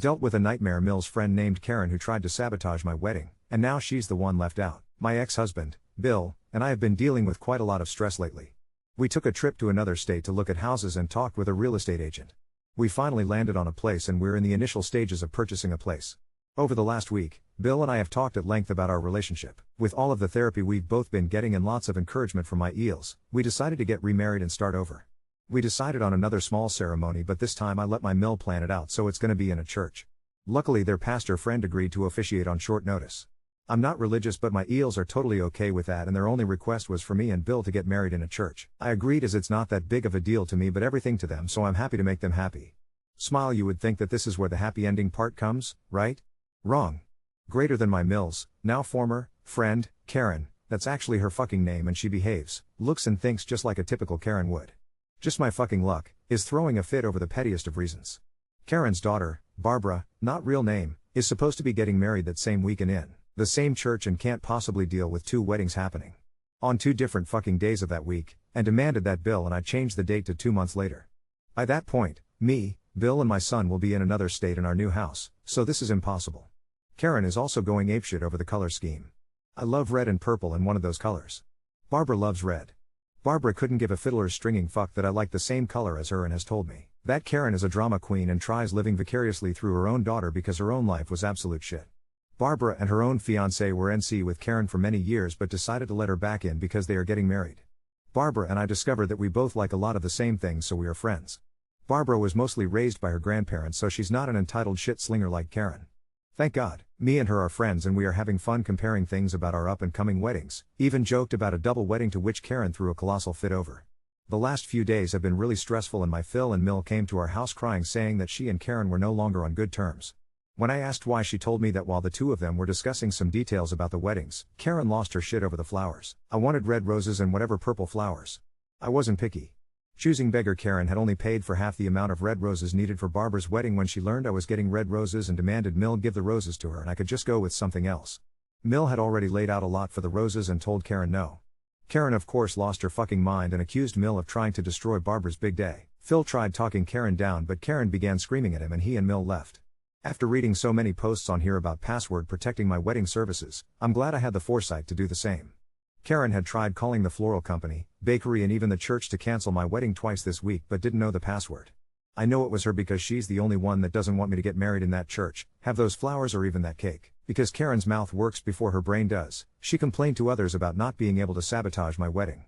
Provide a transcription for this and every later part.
Dealt with a nightmare Mill's friend named Karen who tried to sabotage my wedding, and now she's the one left out. My ex-husband, Bill, and I have been dealing with quite a lot of stress lately. We took a trip to another state to look at houses and talked with a real estate agent. We finally landed on a place and we're in the initial stages of purchasing a place. Over the last week, Bill and I have talked at length about our relationship. With all of the therapy we've both been getting and lots of encouragement from my eels, we decided to get remarried and start over. We decided on another small ceremony, but this time I let my mill plan it out, so it's gonna be in a church. Luckily their pastor friend agreed to officiate on short notice. I'm not religious, but my eels are totally okay with that, and their only request was for me and Bill to get married in a church. I agreed as it's not that big of a deal to me but everything to them, so I'm happy to make them happy. Smile. You would think that this is where the happy ending part comes, right? Wrong. Greater than my mills, now former, friend, Karen, that's actually her fucking name, and she behaves, looks and thinks just like a typical Karen would. Just my fucking luck, is throwing a fit over the pettiest of reasons. Karen's daughter, Barbara, not real name, is supposed to be getting married that same week and in the same church and can't possibly deal with two weddings happening on two different fucking days of that week, and demanded that Bill and I change the date to 2 months later. By that point, me, Bill and my son will be in another state in our new house, so this is impossible. Karen is also going apeshit over the color scheme. I love red and purple and one of those colors. Barbara loves red. Barbara couldn't give a fiddler's stringing fuck that I like the same color as her and has told me that Karen is a drama queen and tries living vicariously through her own daughter because her own life was absolute shit. Barbara and her own fiancé were NC with Karen for many years but decided to let her back in because they are getting married. Barbara and I discovered that we both like a lot of the same things, so we are friends. Barbara was mostly raised by her grandparents, so she's not an entitled shit slinger like Karen. Thank God, me and her are friends and we are having fun comparing things about our up and coming weddings, even joked about a double wedding to which Karen threw a colossal fit over. The last few days have been really stressful and my Phil and Mill came to our house crying, saying that she and Karen were no longer on good terms. When I asked why, she told me that while the two of them were discussing some details about the weddings, Karen lost her shit over the flowers. I wanted red roses and whatever purple flowers. I wasn't picky. Choosing beggar Karen had only paid for half the amount of red roses needed for Barbara's wedding when she learned I was getting red roses and demanded Mill give the roses to her and I could just go with something else. Mill had already laid out a lot for the roses and told Karen no. Karen of course lost her fucking mind and accused Mill of trying to destroy Barbara's big day. Phil tried talking Karen down but Karen began screaming at him and he and Mill left. After reading so many posts on here about password protecting my wedding services, I'm glad I had the foresight to do the same. Karen had tried calling the floral company, bakery and even the church to cancel my wedding twice this week but didn't know the password. I know it was her because she's the only one that doesn't want me to get married in that church, have those flowers or even that cake. Because Karen's mouth works before her brain does, she complained to others about not being able to sabotage my wedding.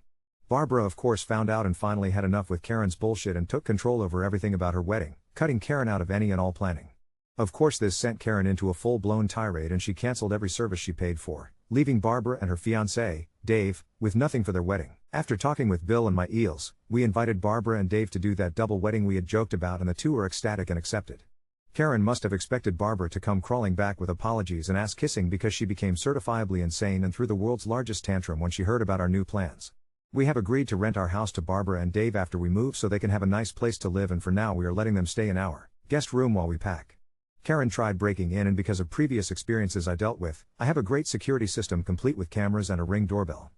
Barbara of course found out and finally had enough with Karen's bullshit and took control over everything about her wedding, cutting Karen out of any and all planning. Of course this sent Karen into a full-blown tirade and she cancelled every service she paid for, leaving Barbara and her fiancé, Dave, with nothing for their wedding. After talking with Bill and my eels, we invited Barbara and Dave to do that double wedding we had joked about and the two were ecstatic and accepted. Karen must have expected Barbara to come crawling back with apologies and ass kissing because she became certifiably insane and threw the world's largest tantrum when she heard about our new plans. We have agreed to rent our house to Barbara and Dave after we move so they can have a nice place to live, and for now we are letting them stay in our guest room while we pack. Karen tried breaking in and because of previous experiences I dealt with, I have a great security system complete with cameras and a Ring doorbell.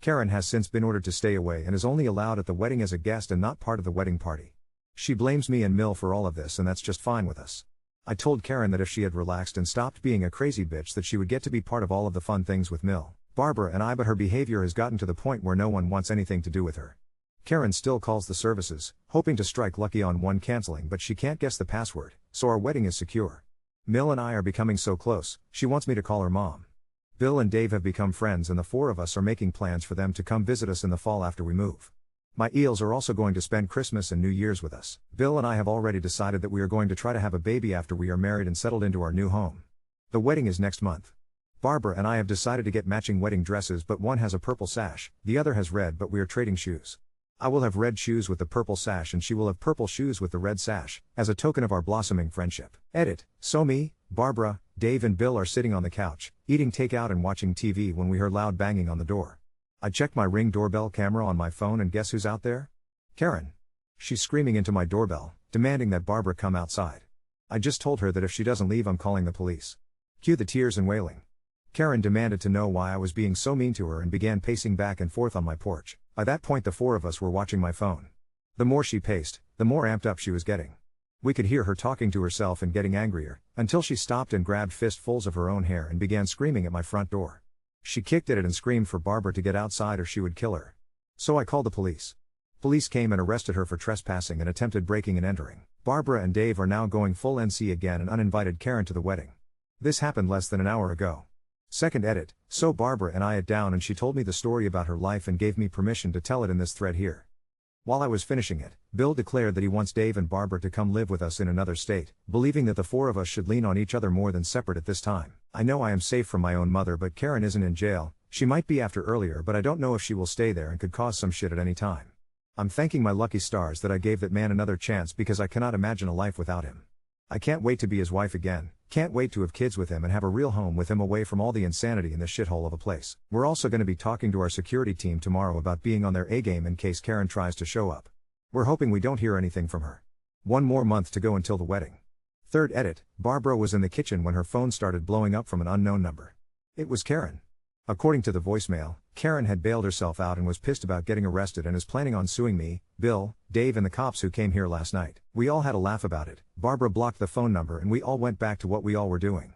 Karen has since been ordered to stay away and is only allowed at the wedding as a guest and not part of the wedding party. She blames me and Mill for all of this and that's just fine with us. I told Karen that if she had relaxed and stopped being a crazy bitch that she would get to be part of all of the fun things with Mill, Barbara and I, but her behavior has gotten to the point where no one wants anything to do with her. Karen still calls the services, hoping to strike lucky on one canceling, but she can't guess the password, so our wedding is secure. Mill and I are becoming so close, she wants me to call her mom. Bill and Dave have become friends and the four of us are making plans for them to come visit us in the fall after we move. My eels are also going to spend Christmas and New Year's with us. Bill and I have already decided that we are going to try to have a baby after we are married and settled into our new home. The wedding is next month. Barbara and I have decided to get matching wedding dresses, but one has a purple sash, the other has red, but we are trading shoes. I will have red shoes with the purple sash and she will have purple shoes with the red sash, as a token of our blossoming friendship. Edit. So me, Barbara, Dave and Bill are sitting on the couch, eating takeout and watching TV when we hear loud banging on the door. I checked my Ring doorbell camera on my phone and guess who's out there? Karen. She's screaming into my doorbell, demanding that Barbara come outside. I just told her that if she doesn't leave I'm calling the police. Cue the tears and wailing. Karen demanded to know why I was being so mean to her and began pacing back and forth on my porch. By that point the four of us were watching my phone. The more she paced, the more amped up she was getting. We could hear her talking to herself and getting angrier, until she stopped and grabbed fistfuls of her own hair and began screaming at my front door. She kicked at it and screamed for Barbara to get outside or she would kill her. So I called the police. Police came and arrested her for trespassing and attempted breaking and entering. Barbara and Dave are now going full NC again and uninvited Karen to the wedding. This happened less than an hour ago. Second edit, so Barbara and I it down and she told me the story about her life and gave me permission to tell it in this thread here. While I was finishing it, Bill declared that he wants Dave and Barbara to come live with us in another state, believing that the four of us should lean on each other more than separate at this time. I know I am safe from my own mother, but Karen isn't in jail. She might be after earlier, but I don't know if she will stay there and could cause some shit at any time. I'm thanking my lucky stars that I gave that man another chance because I cannot imagine a life without him. I can't wait to be his wife again, can't wait to have kids with him and have a real home with him away from all the insanity in this shithole of a place. We're also going to be talking to our security team tomorrow about being on their A-game in case Karen tries to show up. We're hoping we don't hear anything from her. One more month to go until the wedding. Third edit, Barbara was in the kitchen when her phone started blowing up from an unknown number. It was Karen. According to the voicemail, Karen had bailed herself out and was pissed about getting arrested and is planning on suing me, Bill, Dave and the cops who came here last night. We all had a laugh about it. Barbara blocked the phone number and we all went back to what we all were doing.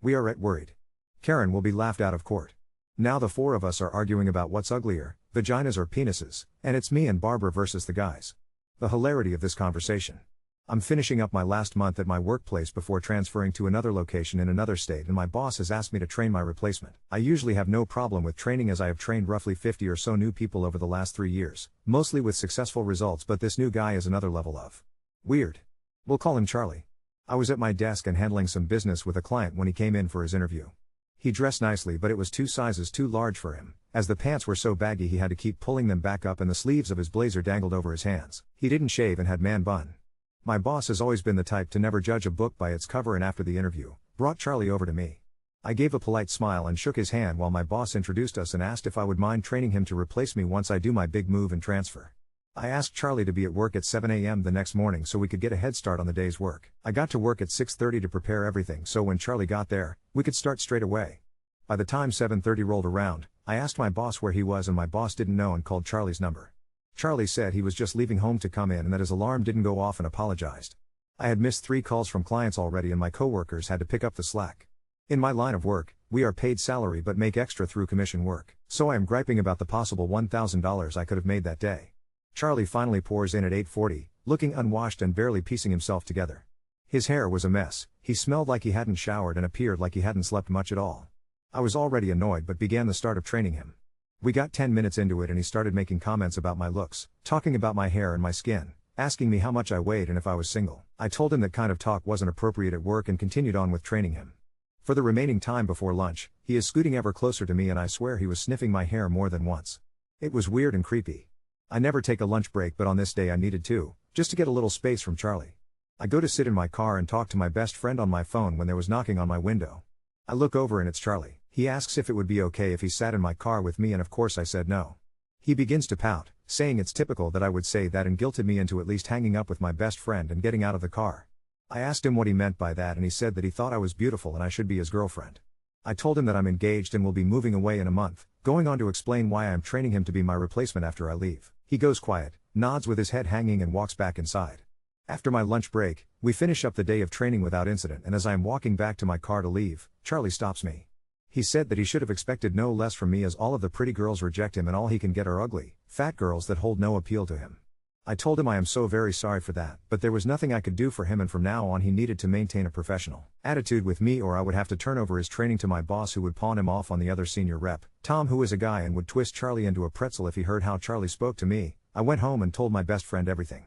We are worried. Karen will be laughed out of court. Now the four of us are arguing about what's uglier, vaginas or penises, and it's me and Barbara versus the guys. The hilarity of this conversation. I'm finishing up my last month at my workplace before transferring to another location in another state and my boss has asked me to train my replacement. I usually have no problem with training as I have trained roughly 50 or so new people over the last 3 years, mostly with successful results, but this new guy is another level of weird. We'll call him Charlie. I was at my desk and handling some business with a client when he came in for his interview. He dressed nicely but it was 2 sizes too large for him, as the pants were so baggy he had to keep pulling them back up and the sleeves of his blazer dangled over his hands. He didn't shave and had man bun. My boss has always been the type to never judge a book by its cover and after the interview, brought Charlie over to me. I gave a polite smile and shook his hand while my boss introduced us and asked if I would mind training him to replace me once I do my big move and transfer. I asked Charlie to be at work at 7 a.m. the next morning so we could get a head start on the day's work. I got to work at 6:30 to prepare everything so when Charlie got there, we could start straight away. By the time 7:30 rolled around, I asked my boss where he was and my boss didn't know and called Charlie's number. Charlie said he was just leaving home to come in and that his alarm didn't go off and apologized. I had missed 3 calls from clients already and my coworkers had to pick up the slack. In my line of work, we are paid salary but make extra through commission work, so I am griping about the possible $1,000 I could have made that day. Charlie finally pours in at 8:40, looking unwashed and barely piecing himself together. His hair was a mess, he smelled like he hadn't showered and appeared like he hadn't slept much at all. I was already annoyed but began the start of training him. We got 10 minutes into it and he started making comments about my looks, talking about my hair and my skin, asking me how much I weighed and if I was single. I told him that kind of talk wasn't appropriate at work and continued on with training him. For the remaining time before lunch, he is scooting ever closer to me and I swear he was sniffing my hair more than once. It was weird and creepy. I never take a lunch break but on this day I needed to, just to get a little space from Charlie. I go to sit in my car and talk to my best friend on my phone when there was knocking on my window. I look over and it's Charlie. He asks if it would be okay if he sat in my car with me and of course I said no. He begins to pout, saying it's typical that I would say that and guilted me into at least hanging up with my best friend and getting out of the car. I asked him what he meant by that and he said that he thought I was beautiful and I should be his girlfriend. I told him that I'm engaged and will be moving away in a month, going on to explain why I am training him to be my replacement after I leave. He goes quiet, nods with his head hanging and walks back inside. After my lunch break, we finish up the day of training without incident and as I am walking back to my car to leave, Charlie stops me. He said that he should have expected no less from me as all of the pretty girls reject him and all he can get are ugly, fat girls that hold no appeal to him. I told him I am so very sorry for that, but there was nothing I could do for him and from now on he needed to maintain a professional attitude with me or I would have to turn over his training to my boss who would pawn him off on the other senior rep, Tom, who is a guy and would twist Charlie into a pretzel if he heard how Charlie spoke to me. I went home and told my best friend everything.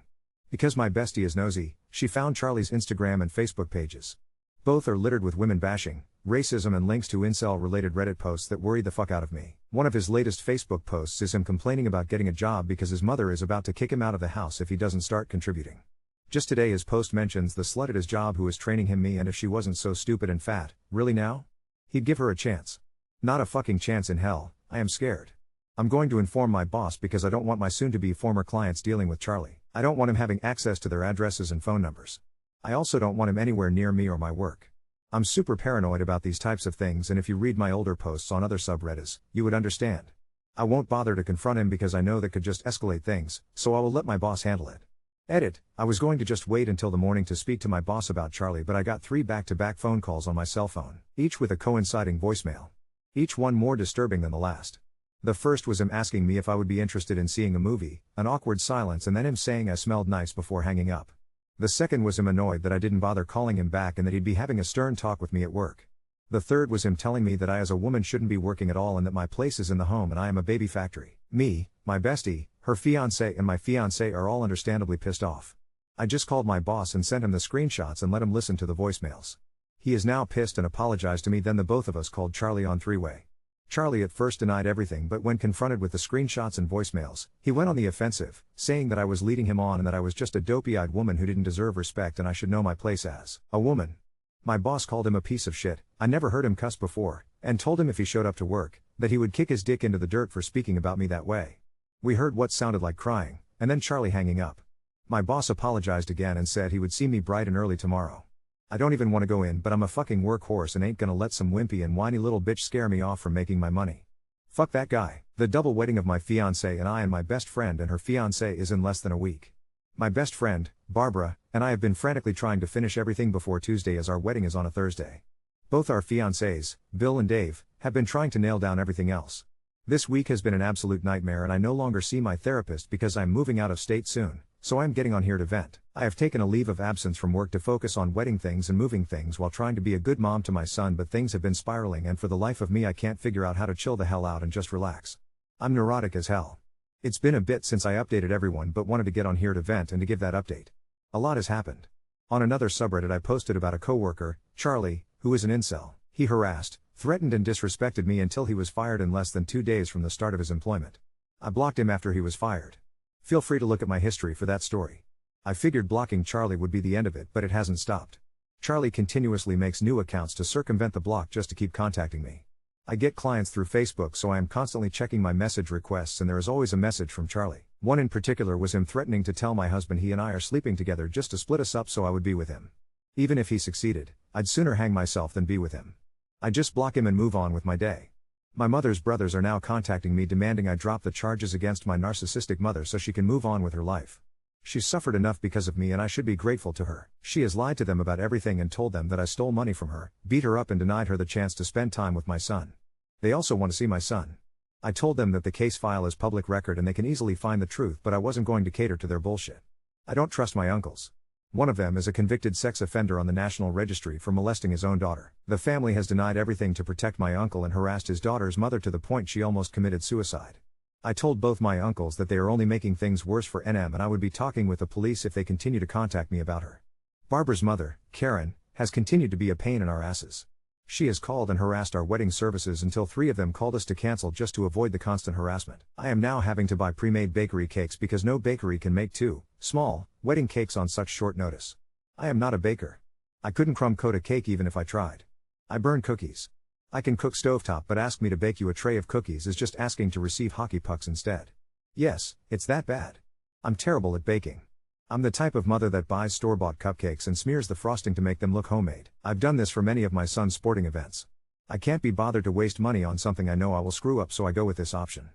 Because my bestie is nosy, she found Charlie's Instagram and Facebook pages. Both are littered with women bashing, racism and links to incel-related Reddit posts that worry the fuck out of me. One of his latest Facebook posts is him complaining about getting a job because his mother is about to kick him out of the house if he doesn't start contributing. Just today his post mentions the slut at his job who is training him me and if she wasn't so stupid and fat, really now? He'd give her a chance. Not a fucking chance in hell, I am scared. I'm going to inform my boss because I don't want my soon-to-be former clients dealing with Charlie. I don't want him having access to their addresses and phone numbers. I also don't want him anywhere near me or my work. I'm super paranoid about these types of things and if you read my older posts on other subreddits, you would understand. I won't bother to confront him because I know that could just escalate things, so I will let my boss handle it. Edit, I was going to just wait until the morning to speak to my boss about Charlie, but I got 3 back-to-back phone calls on my cell phone, each with a coinciding voicemail. Each one more disturbing than the last. The first was him asking me if I would be interested in seeing a movie, an awkward silence, and then him saying I smelled nice before hanging up. The second was him annoyed that I didn't bother calling him back and that he'd be having a stern talk with me at work. The third was him telling me that I as a woman shouldn't be working at all and that my place is in the home and I am a baby factory. Me, my bestie, her fiancé and my fiancé are all understandably pissed off. I just called my boss and sent him the screenshots and let him listen to the voicemails. He is now pissed and apologized to me. Then the both of us called Charlie on three-way. Charlie at first denied everything, but when confronted with the screenshots and voicemails, he went on the offensive, saying that I was leading him on and that I was just a dopey-eyed woman who didn't deserve respect and I should know my place as a woman. My boss called him a piece of shit, I never heard him cuss before, and told him if he showed up to work, that he would kick his dick into the dirt for speaking about me that way. We heard what sounded like crying, and then Charlie hanging up. My boss apologized again and said he would see me bright and early tomorrow. I don't even want to go in, but I'm a fucking workhorse and ain't gonna let some wimpy and whiny little bitch scare me off from making my money. Fuck that guy. The double wedding of my fiancé and I and my best friend and her fiancé is in less than a week. My best friend, Barbara, and I have been frantically trying to finish everything before Tuesday as our wedding is on a Thursday. Both our fiancés, Bill and Dave, have been trying to nail down everything else. This week has been an absolute nightmare and I no longer see my therapist because I'm moving out of state soon, so I'm getting on here to vent. I have taken a leave of absence from work to focus on wedding things and moving things while trying to be a good mom to my son, but things have been spiraling and for the life of me I can't figure out how to chill the hell out and just relax. I'm neurotic as hell. It's been a bit since I updated everyone but wanted to get on here to vent and to give that update. A lot has happened. On another subreddit I posted about a coworker, Charlie, who is an incel. He harassed, threatened and disrespected me until he was fired in less than 2 days from the start of his employment. I blocked him after he was fired. Feel free to look at my history for that story. I figured blocking Charlie would be the end of it, but it hasn't stopped. Charlie continuously makes new accounts to circumvent the block just to keep contacting me. I get clients through Facebook, so I am constantly checking my message requests and there is always a message from Charlie. One in particular was him threatening to tell my husband he and I are sleeping together just to split us up so I would be with him. Even if he succeeded, I'd sooner hang myself than be with him. I just block him and move on with my day. My mother's brothers are now contacting me demanding I drop the charges against my narcissistic mother so she can move on with her life. She's suffered enough because of me and I should be grateful to her. She has lied to them about everything and told them that I stole money from her, beat her up and denied her the chance to spend time with my son. They also want to see my son. I told them that the case file is public record and they can easily find the truth, but I wasn't going to cater to their bullshit. I don't trust my uncles. One of them is a convicted sex offender on the National Registry for molesting his own daughter. The family has denied everything to protect my uncle and harassed his daughter's mother to the point she almost committed suicide. I told both my uncles that they are only making things worse for NM and I would be talking with the police if they continue to contact me about her. Barbara's mother, Karen, has continued to be a pain in our asses. She has called and harassed our wedding services until 3 of them called us to cancel just to avoid the constant harassment. I am now having to buy pre-made bakery cakes because no bakery can make 2 small wedding cakes on such short notice. I am not a baker. I couldn't crumb coat a cake even if I tried. I burn cookies. I can cook stovetop, but ask me to bake you a tray of cookies is just asking to receive hockey pucks instead. Yes, it's that bad. I'm terrible at baking. I'm the type of mother that buys store-bought cupcakes and smears the frosting to make them look homemade. I've done this for many of my son's sporting events. I can't be bothered to waste money on something I know I will screw up, so I go with this option.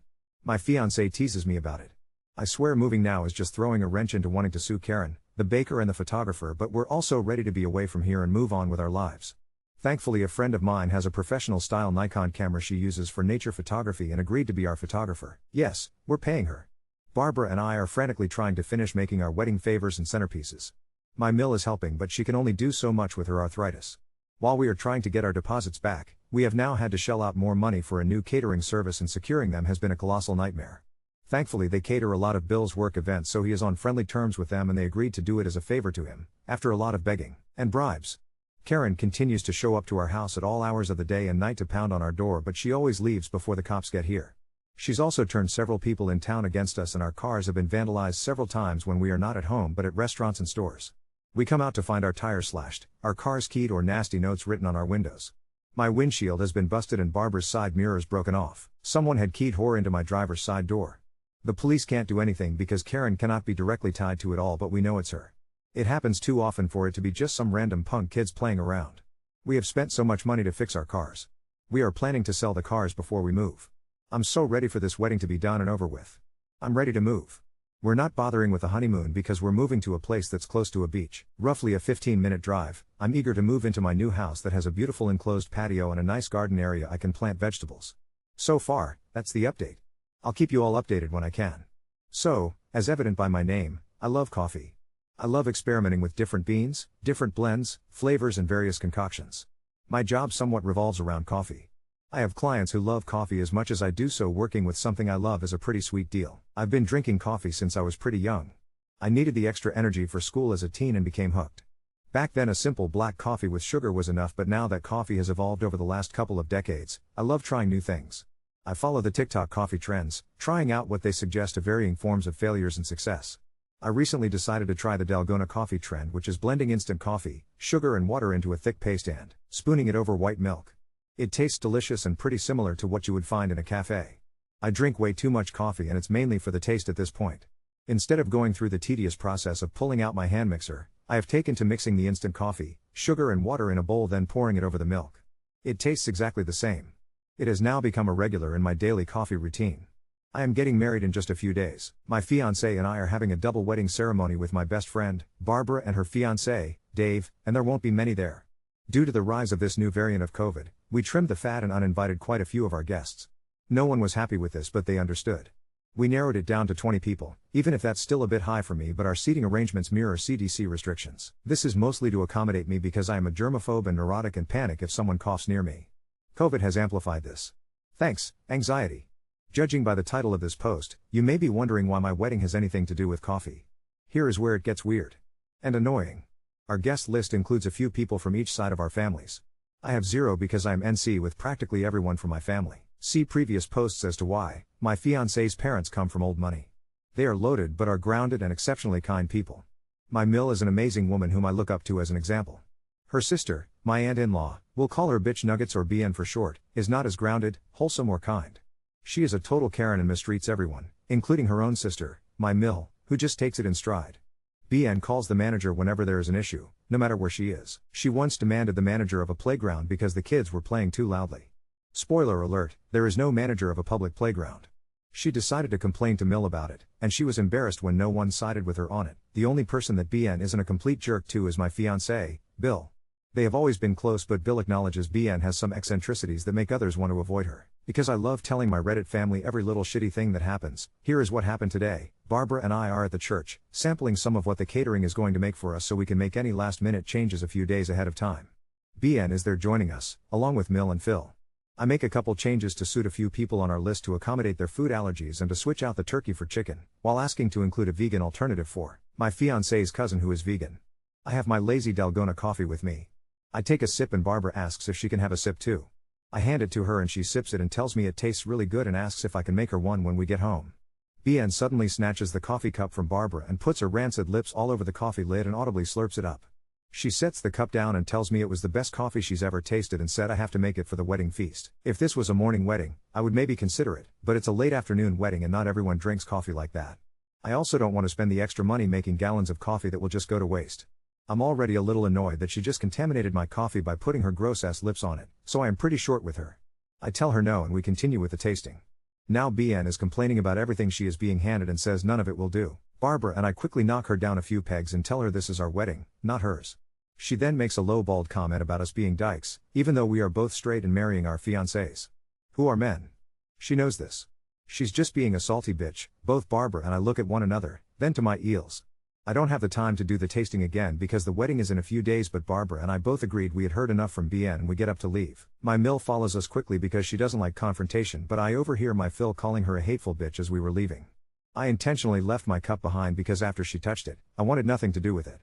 My fiancé teases me about it. I swear moving now is just throwing a wrench into wanting to sue Karen, the baker and the photographer, but we're also ready to be away from here and move on with our lives. Thankfully a friend of mine has a professional style Nikon camera she uses for nature photography and agreed to be our photographer. Yes, we're paying her. Barbara and I are frantically trying to finish making our wedding favors and centerpieces. My mill is helping, but she can only do so much with her arthritis. While we are trying to get our deposits back, we have now had to shell out more money for a new catering service, and securing them has been a colossal nightmare. Thankfully they cater a lot of Bill's work events, so he is on friendly terms with them and they agreed to do it as a favor to him, after a lot of begging and bribes. Karen continues to show up to our house at all hours of the day and night to pound on our door, but she always leaves before the cops get here. She's also turned several people in town against us and our cars have been vandalized several times when we are not at home but at restaurants and stores. We come out to find our tires slashed, our cars keyed, or nasty notes written on our windows. My windshield has been busted and Barbara's side mirrors broken off. Someone had keyed whore into my driver's side door. The police can't do anything because Karen cannot be directly tied to it all, but we know it's her. It happens too often for it to be just some random punk kids playing around. We have spent so much money to fix our cars. We are planning to sell the cars before we move. I'm so ready for this wedding to be done and over with. I'm ready to move. We're not bothering with the honeymoon because we're moving to a place that's close to a beach, roughly a 15-minute drive. I'm eager to move into my new house that has a beautiful enclosed patio and a nice garden area I can plant vegetables. So far, that's the update. I'll keep you all updated when I can. So, as evident by my name, I love coffee. I love experimenting with different beans, different blends, flavors and various concoctions. My job somewhat revolves around coffee. I have clients who love coffee as much as I do, so working with something I love is a pretty sweet deal. I've been drinking coffee since I was pretty young. I needed the extra energy for school as a teen and became hooked. Back then a simple black coffee with sugar was enough, but now that coffee has evolved over the last couple of decades, I love trying new things. I follow the TikTok coffee trends, trying out what they suggest of varying forms of failures and success. I recently decided to try the Dalgona coffee trend, which is blending instant coffee, sugar and water into a thick paste and spooning it over white milk. It tastes delicious and pretty similar to what you would find in a cafe. I drink way too much coffee and it's mainly for the taste at this point. Instead of going through the tedious process of pulling out my hand mixer, I have taken to mixing the instant coffee, sugar and water in a bowl, then pouring it over the milk. It tastes exactly the same. It has now become a regular in my daily coffee routine. I am getting married in just a few days. My fiancé and I are having a double wedding ceremony with my best friend, Barbara, and her fiancé, Dave, and there won't be many there. Due to the rise of this new variant of COVID, we trimmed the fat and uninvited quite a few of our guests. No one was happy with this, but they understood. We narrowed it down to 20 people, even if that's still a bit high for me, but our seating arrangements mirror CDC restrictions. This is mostly to accommodate me because I am a germaphobe and neurotic and panic if someone coughs near me. COVID has amplified this. Thanks, anxiety. Judging by the title of this post, you may be wondering why my wedding has anything to do with coffee. Here is where it gets weird. And annoying. Our guest list includes a few people from each side of our families. I have 0 because I am NC with practically everyone from my family. See previous posts as to why. My fiancé's parents come from old money. They are loaded but are grounded and exceptionally kind people. My Mill is an amazing woman whom I look up to as an example. Her sister, my aunt-in-law, we'll call her Bitch Nuggets or BN for short, is not as grounded, wholesome or kind. She is a total Karen and mistreats everyone, including her own sister, my Mill, who just takes it in stride. BN calls the manager whenever there is an issue, no matter where she is. She once demanded the manager of a playground because the kids were playing too loudly. Spoiler alert, there is no manager of a public playground. She decided to complain to Mill about it, and she was embarrassed when no one sided with her on it. The only person that BN isn't a complete jerk to is my fiancé, Bill. They have always been close, but Bill acknowledges BN has some eccentricities that make others want to avoid her. Because I love telling my Reddit family every little shitty thing that happens, here is what happened today. Barbara and I are at the church, sampling some of what the catering is going to make for us so we can make any last-minute changes a few days ahead of time. BN is there joining us, along with Mill and Phil. I make a couple changes to suit a few people on our list to accommodate their food allergies and to switch out the turkey for chicken, while asking to include a vegan alternative for my fiancé's cousin who is vegan. I have my lazy Dalgona coffee with me. I take a sip and Barbara asks if she can have a sip too. I hand it to her and she sips it and tells me it tastes really good and asks if I can make her one when we get home. BN suddenly snatches the coffee cup from Barbara and puts her rancid lips all over the coffee lid and audibly slurps it up. She sets the cup down and tells me it was the best coffee she's ever tasted and said I have to make it for the wedding feast. If this was a morning wedding, I would maybe consider it, but it's a late afternoon wedding and not everyone drinks coffee like that. I also don't want to spend the extra money making gallons of coffee that will just go to waste. I'm already a little annoyed that she just contaminated my coffee by putting her gross-ass lips on it, so I am pretty short with her. I tell her no and we continue with the tasting. Now BN is complaining about everything she is being handed and says none of it will do. Barbara and I quickly knock her down a few pegs and tell her this is our wedding, not hers. She then makes a low-balled comment about us being dykes, even though we are both straight and marrying our fiancés. Who are men? She knows this. She's just being a salty bitch. Both Barbara and I look at one another, then to my eels. I don't have the time to do the tasting again because the wedding is in a few days, but Barbara and I both agreed we had heard enough from BN and we get up to leave. My Mill follows us quickly because she doesn't like confrontation, but I overhear my Phil calling her a hateful bitch as we were leaving. I intentionally left my cup behind because after she touched it, I wanted nothing to do with it.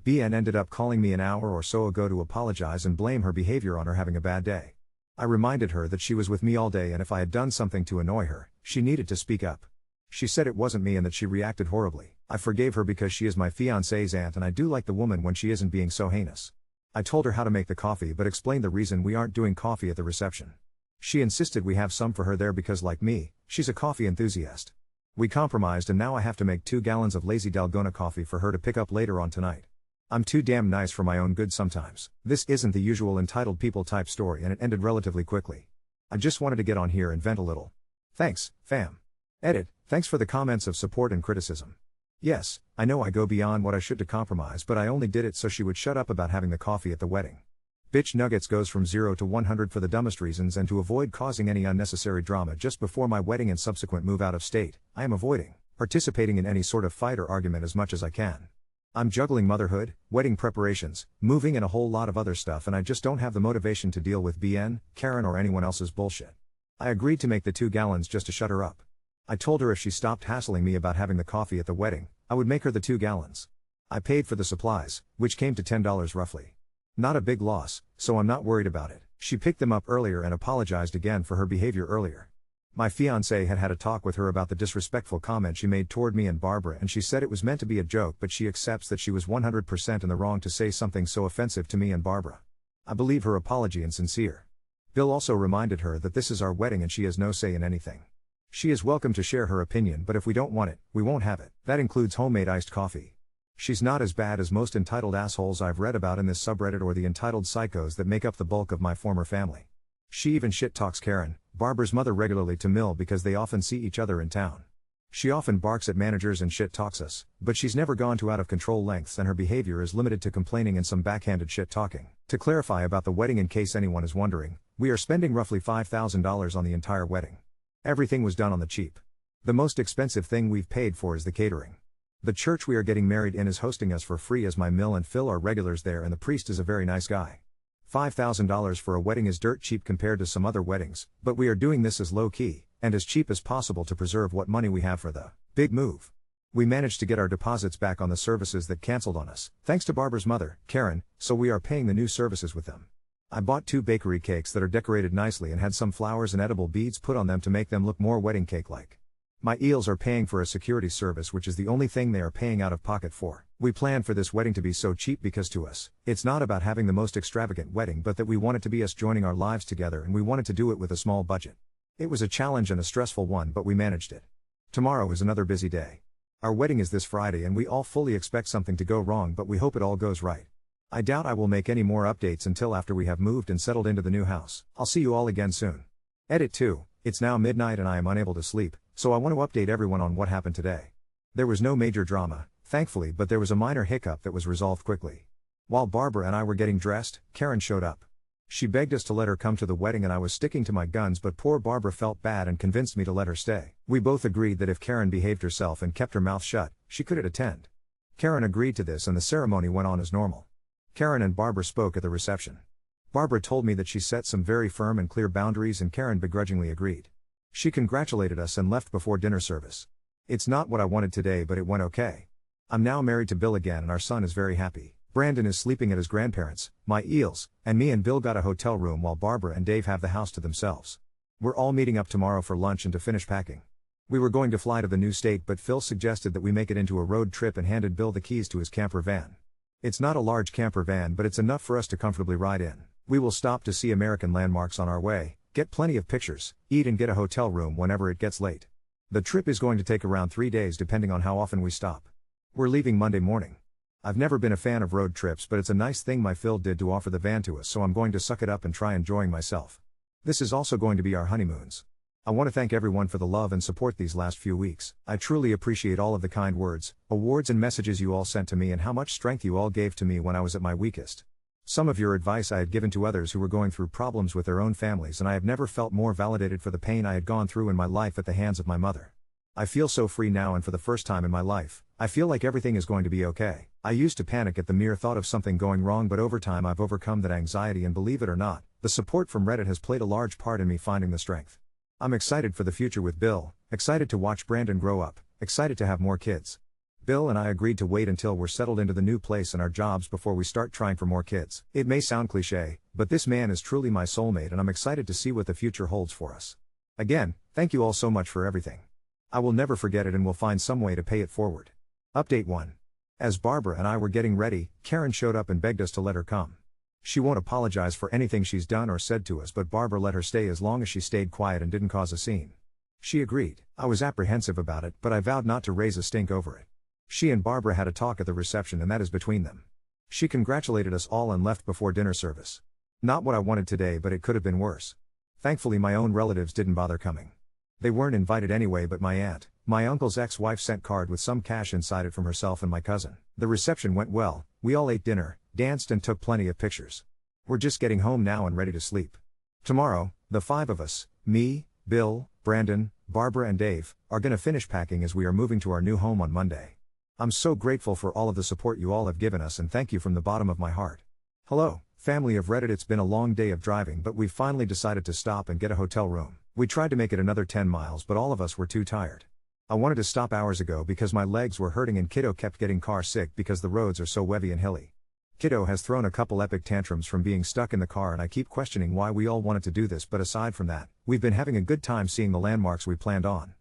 BN ended up calling me an hour or so ago to apologize and blame her behavior on her having a bad day. I reminded her that she was with me all day and if I had done something to annoy her, she needed to speak up. She said it wasn't me and that she reacted horribly. I forgave her because she is my fiancé's aunt and I do like the woman when she isn't being so heinous. I told her how to make the coffee but explained the reason we aren't doing coffee at the reception. She insisted we have some for her there because like me, she's a coffee enthusiast. We compromised and now I have to make 2 gallons of lazy Dalgona coffee for her to pick up later on tonight. I'm too damn nice for my own good sometimes. This isn't the usual entitled people type story and it ended relatively quickly. I just wanted to get on here and vent a little. Thanks, fam. Edit, thanks for the comments of support and criticism. Yes, I know I go beyond what I should to compromise, but I only did it so she would shut up about having the coffee at the wedding. Bitch Nuggets goes from 0 to 100 for the dumbest reasons, and to avoid causing any unnecessary drama just before my wedding and subsequent move out of state, I am avoiding participating in any sort of fight or argument as much as I can. I'm juggling motherhood, wedding preparations, moving, and a whole lot of other stuff, and I just don't have the motivation to deal with BN, Karen, or anyone else's bullshit. I agreed to make the 2 gallons just to shut her up. I told her if she stopped hassling me about having the coffee at the wedding, I would make her the 2 gallons. I paid for the supplies, which came to $10 roughly. Not a big loss, so I'm not worried about it. She picked them up earlier and apologized again for her behavior earlier. My fiancé had had a talk with her about the disrespectful comment she made toward me and Barbara, and she said it was meant to be a joke, but she accepts that she was 100% in the wrong to say something so offensive to me and Barbara. I believe her apology and sincere. Bill also reminded her that this is our wedding and she has no say in anything. She is welcome to share her opinion, but if we don't want it, we won't have it. That includes homemade iced coffee. She's not as bad as most entitled assholes I've read about in this subreddit or the entitled psychos that make up the bulk of my former family. She even shit talks Karen, Barbara's mother, regularly to Mill because they often see each other in town. She often barks at managers and shit talks us, but she's never gone to out of control lengths, and her behavior is limited to complaining and some backhanded shit talking. To clarify about the wedding, in case anyone is wondering, we are spending roughly $5,000 on the entire wedding. Everything was done on the cheap. The most expensive thing we've paid for is the catering. The church we are getting married in is hosting us for free, as my Mill and Phil are regulars there, and the priest is a very nice guy. $5,000 for a wedding is dirt cheap compared to some other weddings, but we are doing this as low-key, and as cheap as possible to preserve what money we have for the big move. We managed to get our deposits back on the services that canceled on us, thanks to Barbara's mother, Karen, so we are paying the new services with them. I bought 2 bakery cakes that are decorated nicely and had some flowers and edible beads put on them to make them look more wedding cake-like. My eels are paying for a security service, which is the only thing they are paying out of pocket for. We planned for this wedding to be so cheap because to us, it's not about having the most extravagant wedding, but that we want it to be us joining our lives together, and we wanted to do it with a small budget. It was a challenge and a stressful one, but we managed it. Tomorrow is another busy day. Our wedding is this Friday and we all fully expect something to go wrong, but we hope it all goes right. I doubt I will make any more updates until after we have moved and settled into the new house. I'll see you all again soon. Edit 2. It's now midnight and I am unable to sleep, so I want to update everyone on what happened today. There was no major drama, thankfully, but there was a minor hiccup that was resolved quickly. While Barbara and I were getting dressed, Karen showed up. She begged us to let her come to the wedding, and I was sticking to my guns, but poor Barbara felt bad and convinced me to let her stay. We both agreed that if Karen behaved herself and kept her mouth shut, she could attend. Karen agreed to this and the ceremony went on as normal. Karen and Barbara spoke at the reception. Barbara told me that she set some very firm and clear boundaries, and Karen begrudgingly agreed. She congratulated us and left before dinner service. It's not what I wanted today, but it went okay. I'm now married to Bill again and our son is very happy. Brandon is sleeping at his grandparents', my eels, and me and Bill got a hotel room while Barbara and Dave have the house to themselves. We're all meeting up tomorrow for lunch and to finish packing. We were going to fly to the new state, but Phil suggested that we make it into a road trip and handed Bill the keys to his camper van. It's not a large camper van, but it's enough for us to comfortably ride in. We will stop to see American landmarks on our way, get plenty of pictures, eat and get a hotel room whenever it gets late. The trip is going to take around 3 days depending on how often we stop. We're leaving Monday morning. I've never been a fan of road trips, but it's a nice thing my Phil did to offer the van to us, so I'm going to suck it up and try enjoying myself. This is also going to be our honeymoons. I want to thank everyone for the love and support these last few weeks. I truly appreciate all of the kind words, awards and messages you all sent to me, and how much strength you all gave to me when I was at my weakest. Some of your advice I had given to others who were going through problems with their own families, and I have never felt more validated for the pain I had gone through in my life at the hands of my mother. I feel so free now, and for the first time in my life, I feel like everything is going to be okay. I used to panic at the mere thought of something going wrong, but over time I've overcome that anxiety, and believe it or not, the support from Reddit has played a large part in me finding the strength. I'm excited for the future with Bill, excited to watch Brandon grow up, excited to have more kids. Bill and I agreed to wait until we're settled into the new place and our jobs before we start trying for more kids. It may sound cliche, but this man is truly my soulmate, and I'm excited to see what the future holds for us. Again, thank you all so much for everything. I will never forget it and will find some way to pay it forward. Update 1. As Barbara and I were getting ready, Karen showed up and begged us to let her come. She won't apologize for anything she's done or said to us, but Barbara let her stay as long as she stayed quiet and didn't cause a scene. She agreed. I was apprehensive about it, but I vowed not to raise a stink over it. She and Barbara had a talk at the reception, and that is between them. She congratulated us all and left before dinner service. Not what I wanted today, but it could have been worse. Thankfully my own relatives didn't bother coming. They weren't invited anyway, but my aunt, my uncle's ex-wife, sent card with some cash inside it from herself and my cousin. The reception went well, we all ate dinner, danced and took plenty of pictures. We're just getting home now and ready to sleep. Tomorrow, the 5 of us, me, Bill, Brandon, Barbara and Dave, are gonna finish packing as we are moving to our new home on Monday. I'm so grateful for all of the support you all have given us, and thank you from the bottom of my heart. Hello, family of Reddit. It's been a long day of driving, but we've finally decided to stop and get a hotel room. We tried to make it another 10 miles, but all of us were too tired. I wanted to stop hours ago because my legs were hurting and Kiddo kept getting car sick because the roads are so wavy and hilly. Kiddo has thrown a couple epic tantrums from being stuck in the car, and I keep questioning why we all wanted to do this, but aside from that, we've been having a good time seeing the landmarks we planned on.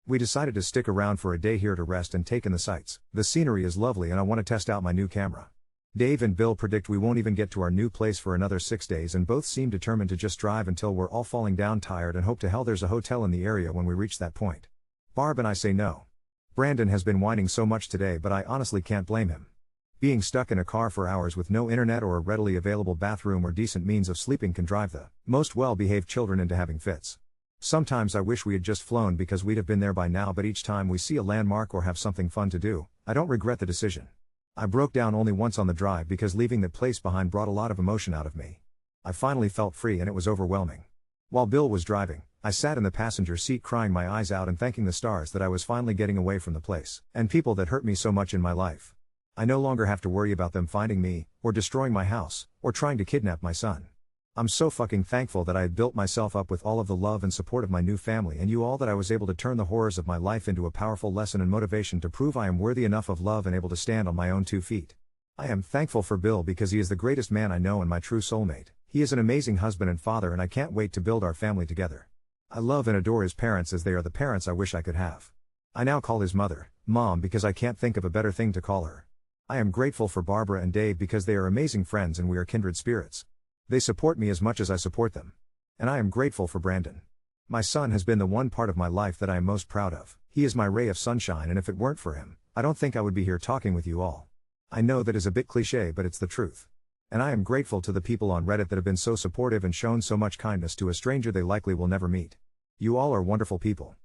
We decided to stick around for a day here to rest and take in the sights. The scenery is lovely and I want to test out my new camera. Dave and Bill predict we won't even get to our new place for another 6 days, and both seem determined to just drive until we're all falling down tired and hope to hell there's a hotel in the area when we reach that point. Barb and I say no. Brandon has been whining so much today, but I honestly can't blame him. Being stuck in a car for hours with no internet or a readily available bathroom or decent means of sleeping can drive the most well-behaved children into having fits. Sometimes I wish we had just flown because we'd have been there by now, but each time we see a landmark or have something fun to do, I don't regret the decision. I broke down only once on the drive because leaving that place behind brought a lot of emotion out of me. I finally felt free and it was overwhelming. While Bill was driving, I sat in the passenger seat crying my eyes out and thanking the stars that I was finally getting away from the place and people that hurt me so much in my life. I no longer have to worry about them finding me, or destroying my house, or trying to kidnap my son. I'm so fucking thankful that I had built myself up with all of the love and support of my new family and you all, that I was able to turn the horrors of my life into a powerful lesson and motivation to prove I am worthy enough of love and able to stand on my own 2 feet. I am thankful for Bill because he is the greatest man I know and my true soulmate. He is an amazing husband and father, and I can't wait to build our family together. I love and adore his parents as they are the parents I wish I could have. I now call his mother, Mom, because I can't think of a better thing to call her. I am grateful for Barbara and Dave because they are amazing friends and we are kindred spirits. They support me as much as I support them. And I am grateful for Brandon. My son has been the one part of my life that I am most proud of. He is my ray of sunshine, and if it weren't for him, I don't think I would be here talking with you all. I know that is a bit cliche, but it's the truth. And I am grateful to the people on Reddit that have been so supportive and shown so much kindness to a stranger they likely will never meet. You all are wonderful people.